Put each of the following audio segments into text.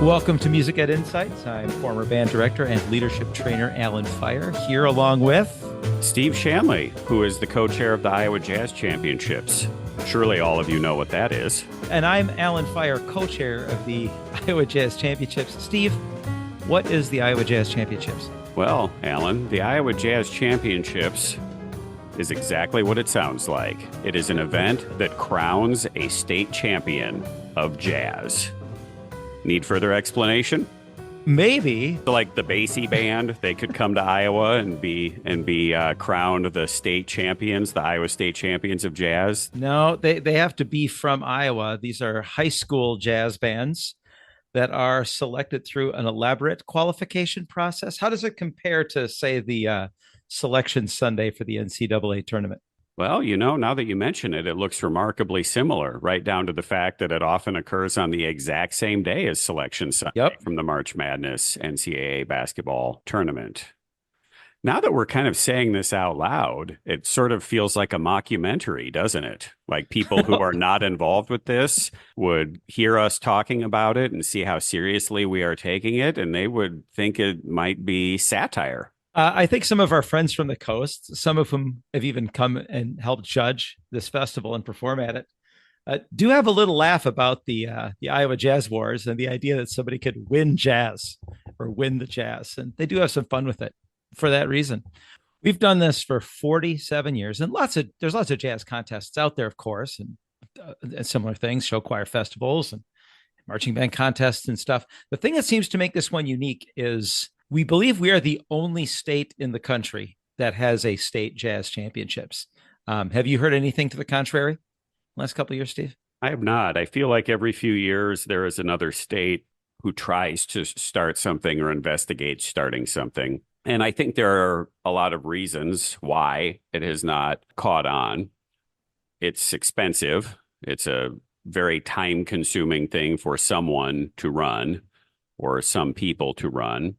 Welcome to Music Ed Insights. I'm former band director and leadership trainer Alan Fire, here along with Steve Shanley, who is the co-chair of the Iowa Jazz Championships. Surely all of you know what that is. And I'm Alan Fire, co-chair of the Iowa Jazz Championships. Steve, what is the Iowa Jazz Championships? Well, Alan, the Iowa Jazz Championships is exactly what it sounds like. It is an event that crowns a state champion of jazz. Need further explanation? Maybe. Like the Basie Band, they could come to Iowa and be crowned the state champions, the Iowa State Champions of Jazz. No, they have to be from Iowa. These are high school jazz bands that are selected through an elaborate qualification process. How does it compare to, say, the selection Sunday for the NCAA tournament? Well, now that you mention it, it looks remarkably similar, right down to the fact that it often occurs on the exact same day as Selection Sunday from the March Madness NCAA basketball tournament. Now that we're kind of saying this out loud, it sort of feels like a mockumentary, doesn't it? Like people who are not involved with this would hear us talking about it and see how seriously we are taking it, and they would think it might be satire. I think some of our friends from the coast, some of whom have even come and helped judge this festival and perform at it, do have a little laugh about the Iowa Jazz Wars and the idea that somebody could win jazz or win the jazz. And they do have some fun with it for that reason. We've done this for 47 years, and there's lots of jazz contests out there, of course, and similar things, show choir festivals and marching band contests and stuff. The thing that seems to make this one unique is we believe we are the only state in the country that has a state jazz championships. Have you heard anything to the contrary last couple of years, Steve? I have not. I feel like every few years there is another state who tries to start something or investigates starting something. And I think there are a lot of reasons why it has not caught on. It's expensive. It's a very time-consuming thing for someone to run or some people to run.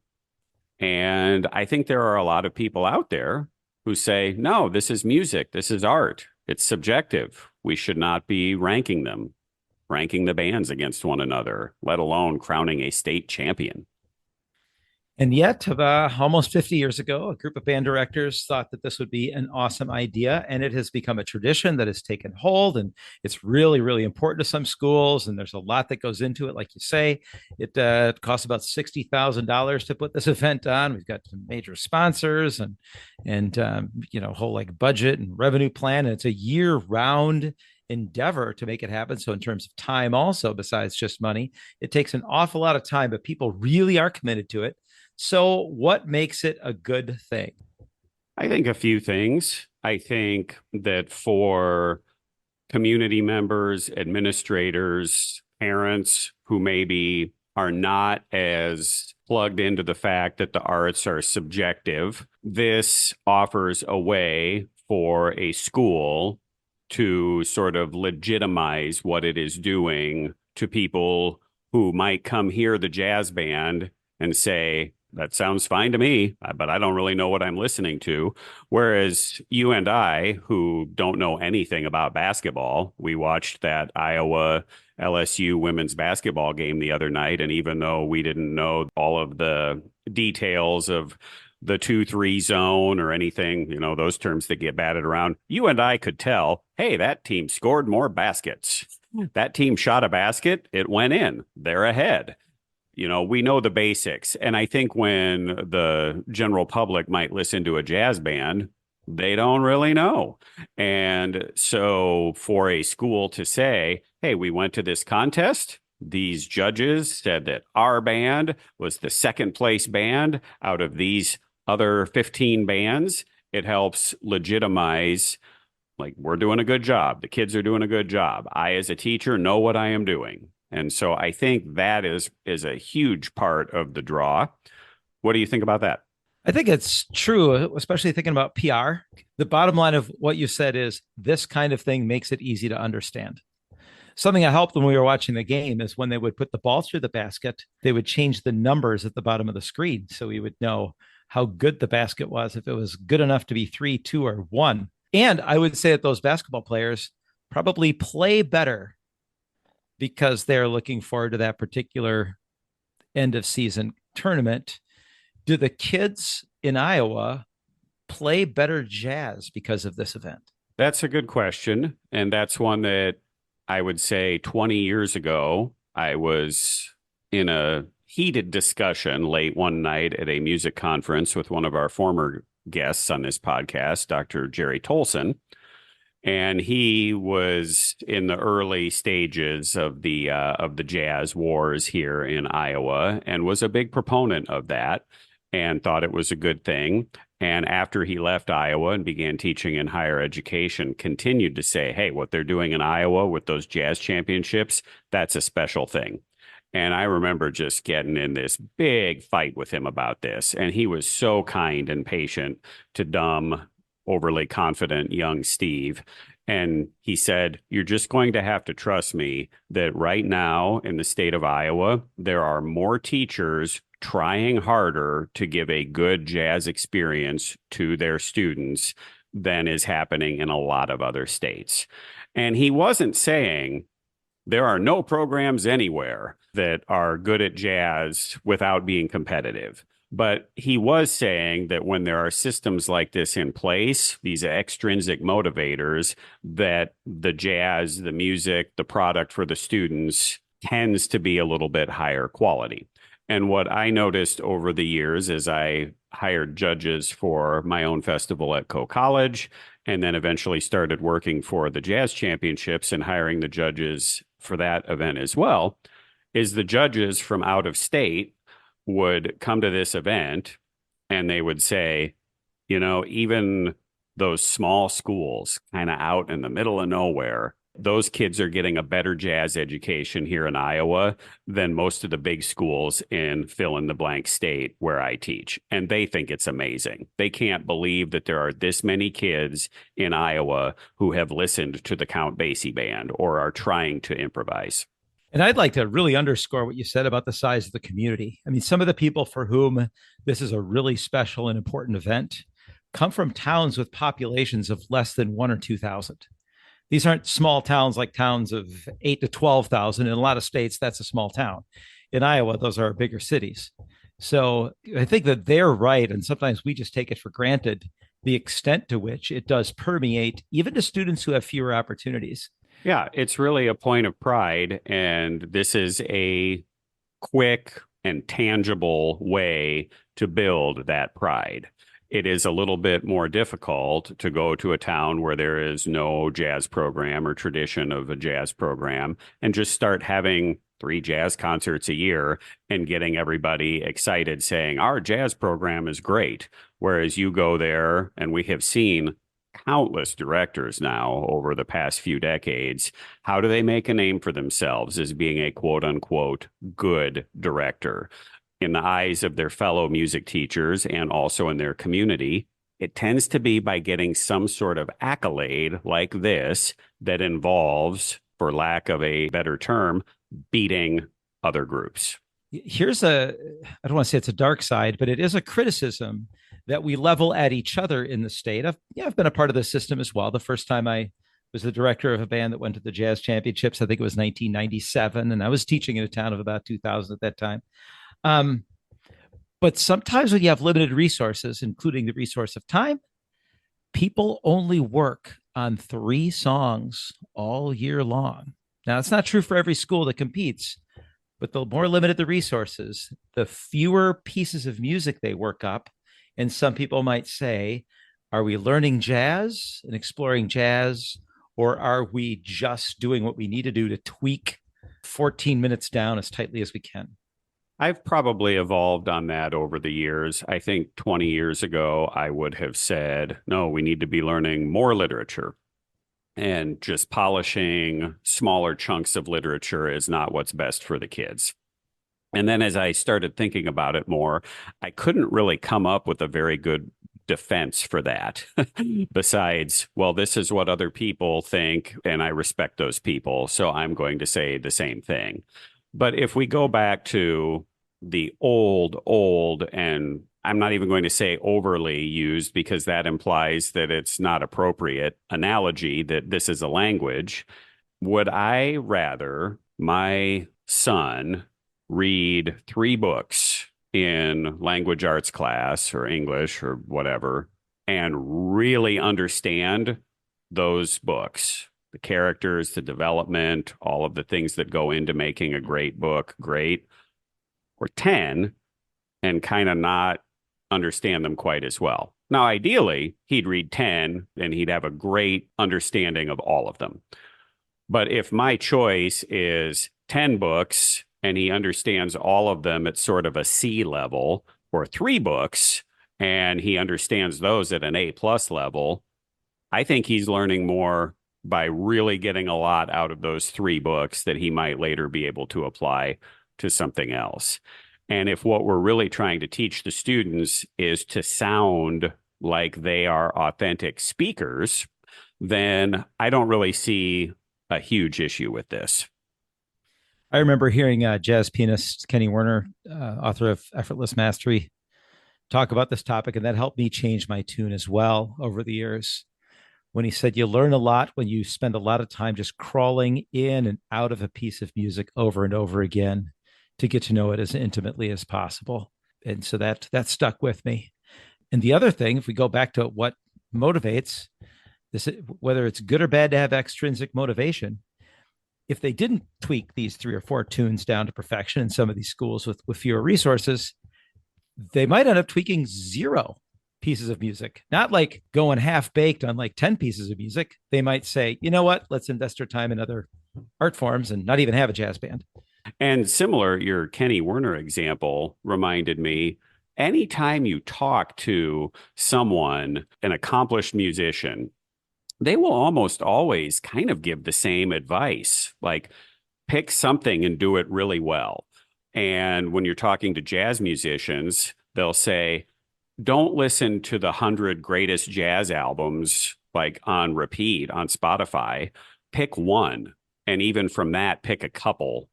And I think there are a lot of people out there who say, no, this is music. This is art. It's subjective. We should not be ranking the bands against one another, let alone crowning a state champion. And yet, almost 50 years ago, a group of band directors thought that this would be an awesome idea, and it has become a tradition that has taken hold, and it's really, really important to some schools, and there's a lot that goes into it. Like you say, it costs about $60,000 to put this event on. We've got some major sponsors and whole like budget and revenue plan, and it's a year-round endeavor to make it happen. So in terms of time also, besides just money, it takes an awful lot of time, but people really are committed to it. So what makes it a good thing? I think a few things. I think that for community members, administrators, parents who maybe are not as plugged into the fact that the arts are subjective, this offers a way for a school to sort of legitimize what it is doing to people who might come hear the jazz band and say, that sounds fine to me, but I don't really know what I'm listening to. Whereas you and I, who don't know anything about basketball, we watched that Iowa LSU women's basketball game the other night. And even though we didn't know all of the details of the 2-3 zone or anything, those terms that get batted around, you and I could tell, hey, that team scored more baskets. That team shot a basket. It went in. They're ahead. We know the basics. And I think when the general public might listen to a jazz band, they don't really know. And so for a school to say, hey, we went to this contest, these judges said that our band was the second place band out of these other 15 bands, it helps legitimize, like, we're doing a good job. The kids are doing a good job. I, as a teacher, know what I am doing. And so I think that is a huge part of the draw. What do you think about that? I think it's true, especially thinking about PR. The bottom line of what you said is this kind of thing makes it easy to understand. Something that helped when we were watching the game is when they would put the ball through the basket, they would change the numbers at the bottom of the screen so we would know how good the basket was, if it was good enough to be 3, 2, or 1. And I would say that those basketball players probably play better because they're looking forward to that particular end of season tournament. Do the kids in Iowa play better jazz because of this event? That's a good question. And that's one that I would say 20 years ago, I was in a heated discussion late one night at a music conference with one of our former guests on this podcast, Dr. Jerry Tolson. And he was in the early stages of the jazz wars here in Iowa and was a big proponent of that and thought it was a good thing. And after he left Iowa and began teaching in higher education, continued to say, hey, what they're doing in Iowa with those jazz championships, that's a special thing. And I remember just getting in this big fight with him about this. And he was so kind and patient to dumb, overly confident young Steve. And he said, you're just going to have to trust me that right now in the state of Iowa, there are more teachers trying harder to give a good jazz experience to their students than is happening in a lot of other states. And he wasn't saying there are no programs anywhere that are good at jazz without being competitive. But he was saying that when there are systems like this in place, these extrinsic motivators, that the jazz, the music, the product for the students tends to be a little bit higher quality. And what I noticed over the years as I hired judges for my own festival at Coe College, and then eventually started working for the Jazz Championships and hiring the judges for that event as well, is the judges from out of state would come to this event and they would say, you know, even those small schools kind of out in the middle of nowhere, those kids are getting a better jazz education here in Iowa than most of the big schools in fill in the blank state where I teach. And they think it's amazing. They can't believe that there are this many kids in Iowa who have listened to the Count Basie band or are trying to improvise. And I'd like to really underscore what you said about the size of the community. I mean, some of the people for whom this is a really special and important event come from towns with populations of less than 1 or 2,000. These aren't small towns like towns of 8 to 12,000. In a lot of states, that's a small town. In Iowa, those are bigger cities. So I think that they're right. And sometimes we just take it for granted, the extent to which it does permeate even to students who have fewer opportunities. Yeah, it's really a point of pride. And this is a quick and tangible way to build that pride. It is a little bit more difficult to go to a town where there is no jazz program or tradition of a jazz program and just start having 3 jazz concerts a year and getting everybody excited saying, our jazz program is great. Whereas you go there, and we have seen countless directors now over the past few decades. How do they make a name for themselves as being a quote unquote good director? In the eyes of their fellow music teachers and also in their community, it tends to be by getting some sort of accolade like this that involves, for lack of a better term, beating other groups. Here's I don't want to say it's a dark side, but it is a criticism that we level at each other in the state. I've been a part of the system as well. The first time I was the director of a band that went to the Jazz Championships, I think it was 1997, and I was teaching in a town of about 2,000 at that time. But sometimes when you have limited resources, including the resource of time, people only work on 3 songs all year long. Now, it's not true for every school that competes, but the more limited the resources, the fewer pieces of music they work up. And some people might say, are we learning jazz and exploring jazz, or are we just doing what we need to do to tweak 14 minutes down as tightly as we can? I've probably evolved on that over the years. I think 20 years ago, I would have said, no, we need to be learning more literature. And just polishing smaller chunks of literature is not what's best for the kids. And then as I started thinking about it more, I couldn't really come up with a very good defense for that. Besides, well, this is what other people think, and I respect those people, so I'm going to say the same thing. But if we go back to the old, and I'm not even going to say overly used because that implies that it's not appropriate analogy that this is a language, would I rather my son read 3 books in language arts class or English or whatever and really understand those books, the characters, the development, all of the things that go into making a great book great, or 10 and kind of not understand them quite as well. Now, ideally, he'd read 10 and he'd have a great understanding of all of them. But if my choice is 10 books and he understands all of them at sort of a C level, or 3 books and he understands those at an A+ level, I think he's learning more by really getting a lot out of those 3 books that he might later be able to apply to something else. And if what we're really trying to teach the students is to sound like they are authentic speakers, then I don't really see a huge issue with this. I remember hearing jazz pianist Kenny Werner, author of Effortless Mastery, talk about this topic, and that helped me change my tune as well over the years. When he said, you learn a lot when you spend a lot of time just crawling in and out of a piece of music over and over again to get to know it as intimately as possible. And so that stuck with me. And the other thing, if we go back to what motivates this, whether it's good or bad to have extrinsic motivation, if they didn't tweak these 3 or 4 tunes down to perfection in some of these schools with fewer resources, they might end up tweaking 0 pieces of music, not like going half baked on like 10 pieces of music. They might say, you know what, let's invest our time in other art forms and not even have a jazz band. And similar, your Kenny Werner example reminded me, anytime you talk to someone, an accomplished musician, they will almost always kind of give the same advice, like pick something and do it really well. And when you're talking to jazz musicians, they'll say, don't listen to the 100 greatest jazz albums like on repeat on Spotify. Pick one. And even from that, pick a couple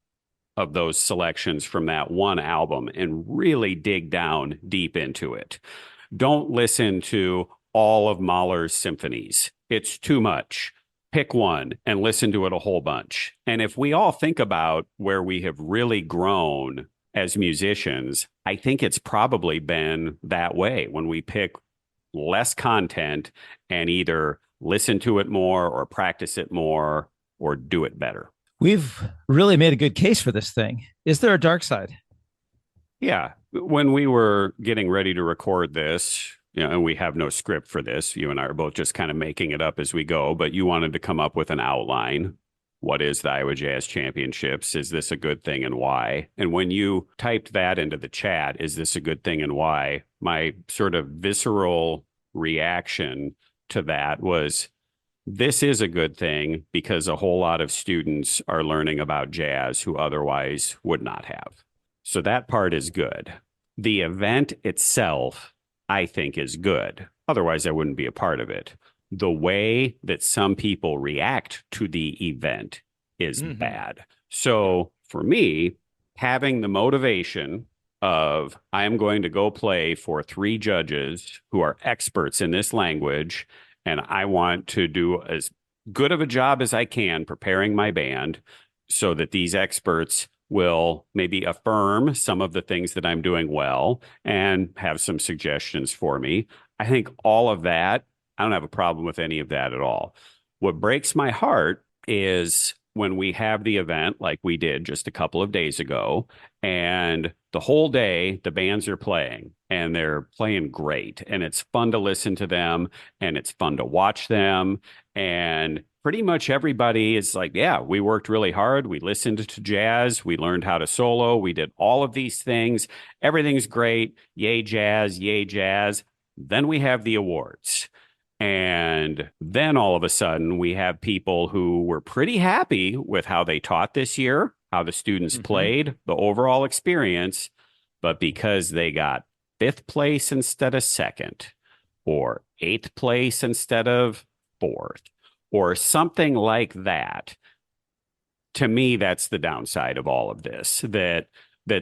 of those selections from that one album and really dig down deep into it. Don't listen to all of Mahler's symphonies. It's too much. Pick one and listen to it a whole bunch. And if we all think about where we have really grown as musicians, I think it's probably been that way when we pick less content and either listen to it more or practice it more or do it better. We've really made a good case for this thing. Is there a dark side? Yeah. When we were getting ready to record this, and we have no script for this, you and I are both just kind of making it up as we go, but you wanted to come up with an outline. What is the Iowa Jazz Championships? Is this a good thing and why? And when you typed that into the chat, is this a good thing and why? My sort of visceral reaction to that was, this is a good thing because a whole lot of students are learning about jazz who otherwise would not have. So that part is good. The event itself, I think, is good. Otherwise, I wouldn't be a part of it. The way that some people react to the event is bad. So for me, having the motivation of I am going to go play for 3 judges who are experts in this language, and I want to do as good of a job as I can preparing my band so that these experts will maybe affirm some of the things that I'm doing well and have some suggestions for me. I think all of that, I don't have a problem with any of that at all. What breaks my heart is when we have the event like we did just a couple of days ago, and the whole day the bands are playing and they're playing great, and it's fun to listen to them and it's fun to watch them. And pretty much everybody is like, yeah, we worked really hard. We listened to jazz. We learned how to solo. We did all of these things. Everything's great. Yay, jazz. Yay, jazz. Then we have the awards. And then all of a sudden, we have people who were pretty happy with how they taught this year, how the students played, the overall experience. But because they got 5th place instead of 2nd, or 8th place instead of 4th, or something like that, to me, that's the downside of all of this, that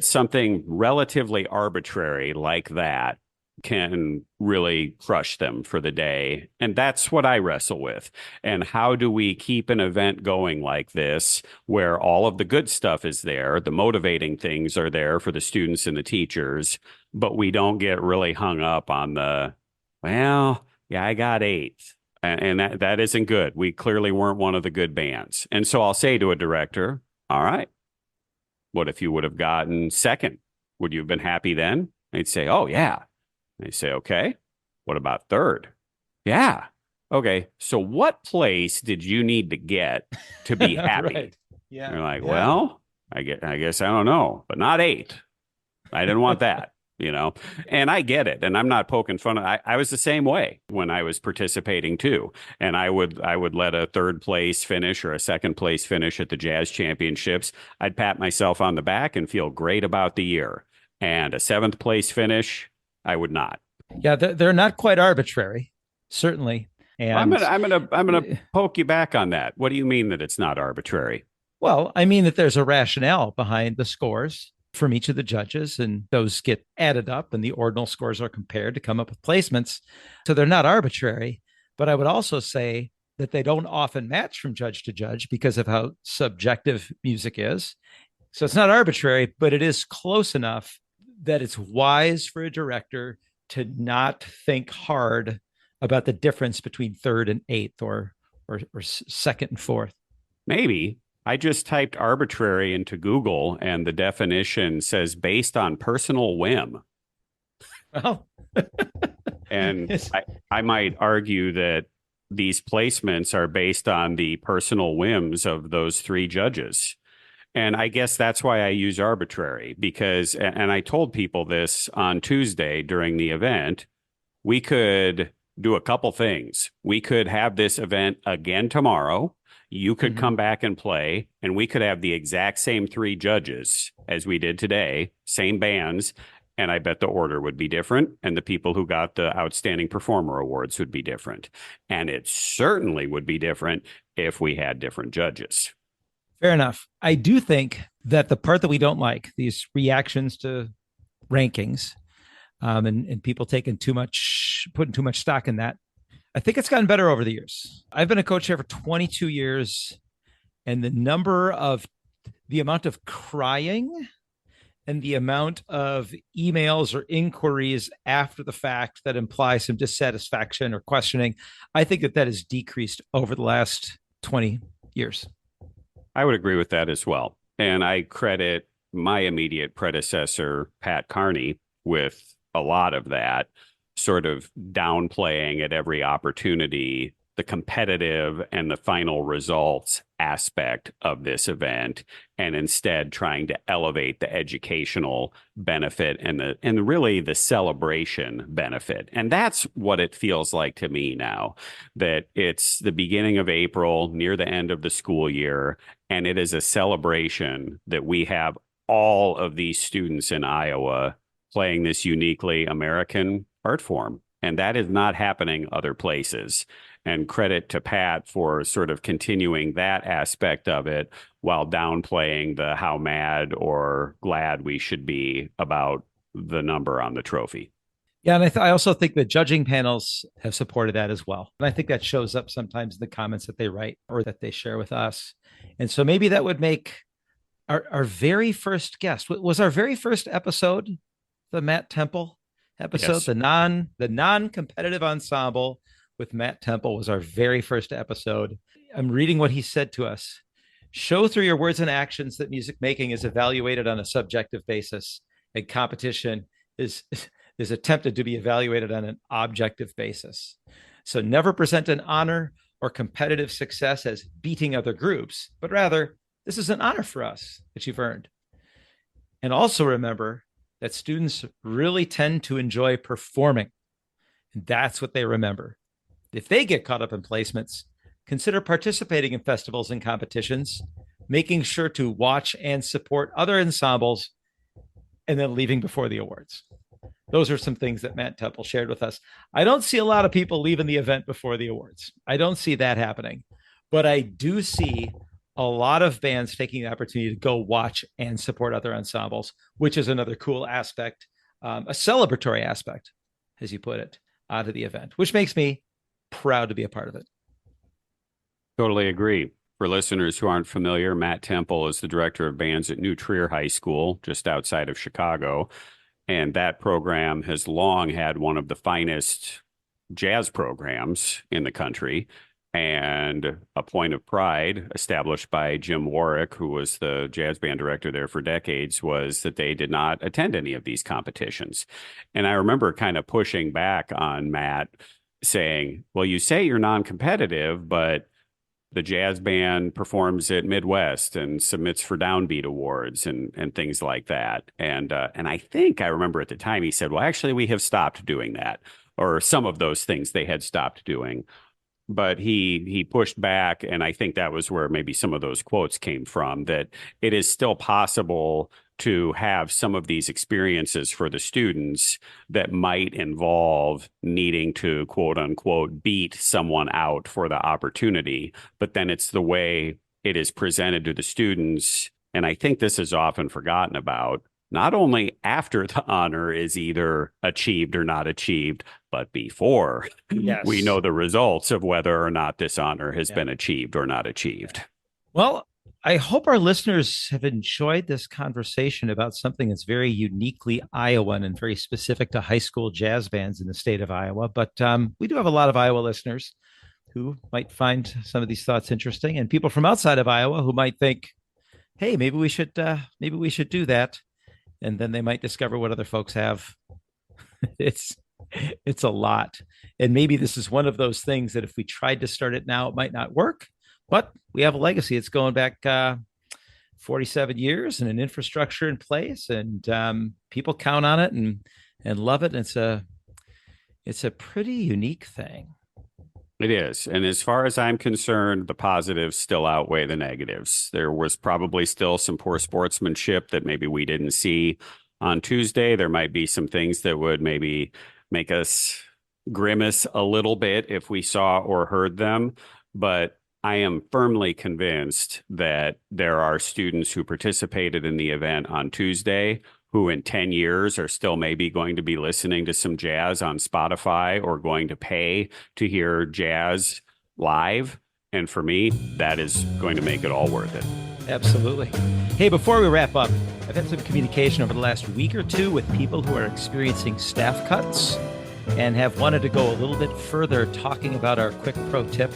something relatively arbitrary like that can really crush them for the day. And that's what I wrestle with. And how do we keep an event going like this where all of the good stuff is there, the motivating things are there for the students and the teachers, but we don't get really hung up on the, well, yeah, I got eighth. And that isn't good. We clearly weren't one of the good bands. And so I'll say to a director, all right, what if you would have gotten second? Would you have been happy then? They'd say, oh, yeah. They say, okay, what about third? Yeah. Okay. So what place did you need to get to be happy? Right. Yeah. You're like, Yeah. well, I guess I don't know, but not eight. I didn't want that, and I get it. And I'm not poking fun. I was the same way when I was participating too. And I would let a third place finish or a second place finish at the Jazz Championships. I'd pat myself on the back and feel great about the year. And a seventh place finish, I would not. Yeah, they're not quite arbitrary, certainly. And I'm gonna poke you back on that. What do you mean that it's not arbitrary? well, I mean that there's a rationale behind the scores from each of the judges, and those get added up, and the ordinal scores are compared to come up with placements. So they're not arbitrary. But I would also say that they don't often match from judge to judge because of how subjective music is. So it's not arbitrary, but it is close enough that it's wise for a director to not think hard about the difference between third and eighth or second and fourth. Maybe. I just typed arbitrary into Google and the definition says based on personal whim. Well, And yes. I might argue that these placements are based on the personal whims of those three judges. And I guess that's why I use arbitrary because, and I told people this on Tuesday during the event, we could do a couple things. We could have this event again tomorrow. You could come back and play, and we could have the exact same three judges as we did today, same bands. And I bet the order would be different, and the people who got the Outstanding Performer Awards would be different. And it certainly would be different if we had different judges. Fair enough. I do think that the part that we don't like, these reactions to rankings, and people putting too much stock in that, I think it's gotten better over the years. I've been a coach here for 22 years, and the amount of crying and the amount of emails or inquiries after the fact that imply some dissatisfaction or questioning, I think that has decreased over the last 20 years. I would agree with that as well. And I credit my immediate predecessor, Pat Carney, with a lot of that, sort of downplaying at every opportunity the competitive and the final results aspect of this event, and instead trying to elevate the educational benefit and really the celebration benefit. And that's what it feels like to me now, that it's the beginning of April, near the end of the school year, and it is a celebration that we have all of these students in Iowa playing this uniquely American art form. And that is not happening other places. And credit to Pat for sort of continuing that aspect of it while downplaying the how mad or glad we should be about the number on the trophy. Yeah, and I also think the judging panels have supported that as well. And I think that shows up sometimes in the comments that they write or that they share with us. And so maybe that would make our very first guest, was our very first episode, the Matt Temple episode, Yes. the non-competitive ensemble with Matt Temple was our very first episode. I'm reading what he said to us. Show through your words and actions that music making is evaluated on a subjective basis, and competition is attempted to be evaluated on an objective basis. So never present an honor or competitive success as beating other groups, but rather, this is an honor for us that you've earned. And also remember that students really tend to enjoy performing, and that's what they remember. If they get caught up in placements, consider participating in festivals and competitions, making sure to watch and support other ensembles, and then leaving before the awards. Those are some things that Matt Temple shared with us. I don't see a lot of people leaving the event before the awards. I don't see that happening, but I do see a lot of bands taking the opportunity to go watch and support other ensembles, which is another cool aspect, a celebratory aspect, as you put it, out of the event, which makes me proud to be a part of it. Totally agree. For listeners who aren't familiar, Matt Temple is the director of bands at New Trier High School, just outside of Chicago. And that program has long had one of the finest jazz programs in the country. And a point of pride established by Jim Warwick, who was the jazz band director there for decades, was that they did not attend any of these competitions. And I remember kind of pushing back on Matt, saying, well, you say you're non-competitive, but the jazz band performs at Midwest and submits for Downbeat Awards and things like that. And I think I remember at the time he said, well, actually, we have stopped doing that, or some of those things they had stopped doing. But he pushed back, and I think that was where maybe some of those quotes came from, that it is still possible to have some of these experiences for the students that might involve needing to, quote unquote, beat someone out for the opportunity. But then it's the way it is presented to the students. And I think this is often forgotten about, not only after the honor is either achieved or not achieved, but before we know the results of whether or not this honor has been achieved or not achieved. Well, I hope our listeners have enjoyed this conversation about something that's very uniquely Iowan and very specific to high school jazz bands in the state of Iowa. But we do have a lot of Iowa listeners who might find some of these thoughts interesting, and people from outside of Iowa who might think, hey, maybe we should do that. And then they might discover what other folks have. It's a lot. And maybe this is one of those things that if we tried to start it now, it might not work. But we have a legacy. It's going back 47 years and an infrastructure in place, and people count on it and love it. And it's a pretty unique thing. It is. And as far as I'm concerned, the positives still outweigh the negatives. There was probably still some poor sportsmanship that maybe we didn't see on Tuesday. There might be some things that would maybe make us grimace a little bit if we saw or heard them. But I am firmly convinced that there are students who participated in the event on Tuesday who in 10 years are still maybe going to be listening to some jazz on Spotify or going to pay to hear jazz live. And for me, that is going to make it all worth it. Absolutely. Hey, before we wrap up, I've had some communication over the last week or two with people who are experiencing staff cuts and have wanted to go a little bit further, talking about our quick pro tip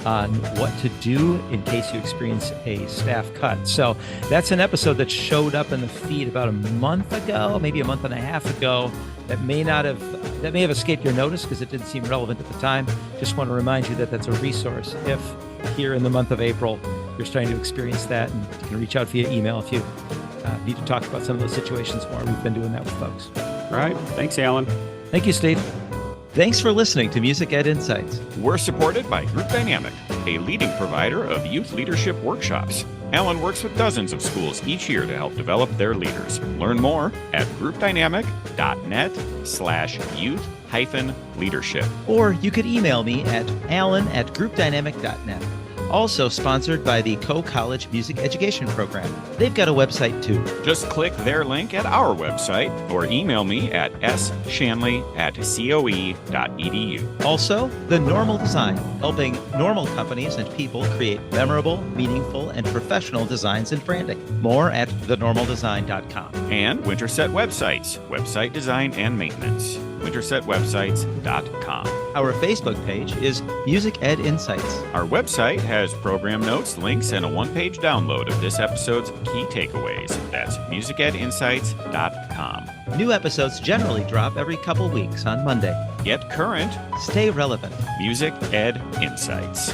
on what to do in case you experience a staff cut. So that's an episode that showed up in the feed about a month ago, maybe a month and a half ago, that may have escaped your notice because it didn't seem relevant at the time. Just want to remind you that that's a resource if here in the month of April you're starting to experience that, and you can reach out via email if you need to talk about some of those situations more. We've been doing that with folks. All right. Thanks, Alan. Thank you, Steve. Thanks for listening to Music Ed Insights. We're supported by Group Dynamic, a leading provider of youth leadership workshops. Alan works with dozens of schools each year to help develop their leaders. Learn more at groupdynamic.net/youth-leadership. Or you could email me at alan@groupdynamic.net. Also sponsored by the Co-College Music Education Program. They've got a website too. Just click their link at our website or email me at shanley@coe.edu. Also, The Normal Design, helping normal companies and people create memorable, meaningful, and professional designs and branding. More at thenormaldesign.com. And Winterset Websites, website design and maintenance. wintersetwebsites.com. Our Facebook page is Music Ed Insights. Our website has program notes, links, and a one-page download of this episode's key takeaways. That's musicedinsights.com. New episodes generally drop every couple weeks on Monday. Get current. Stay relevant. Music Ed Insights.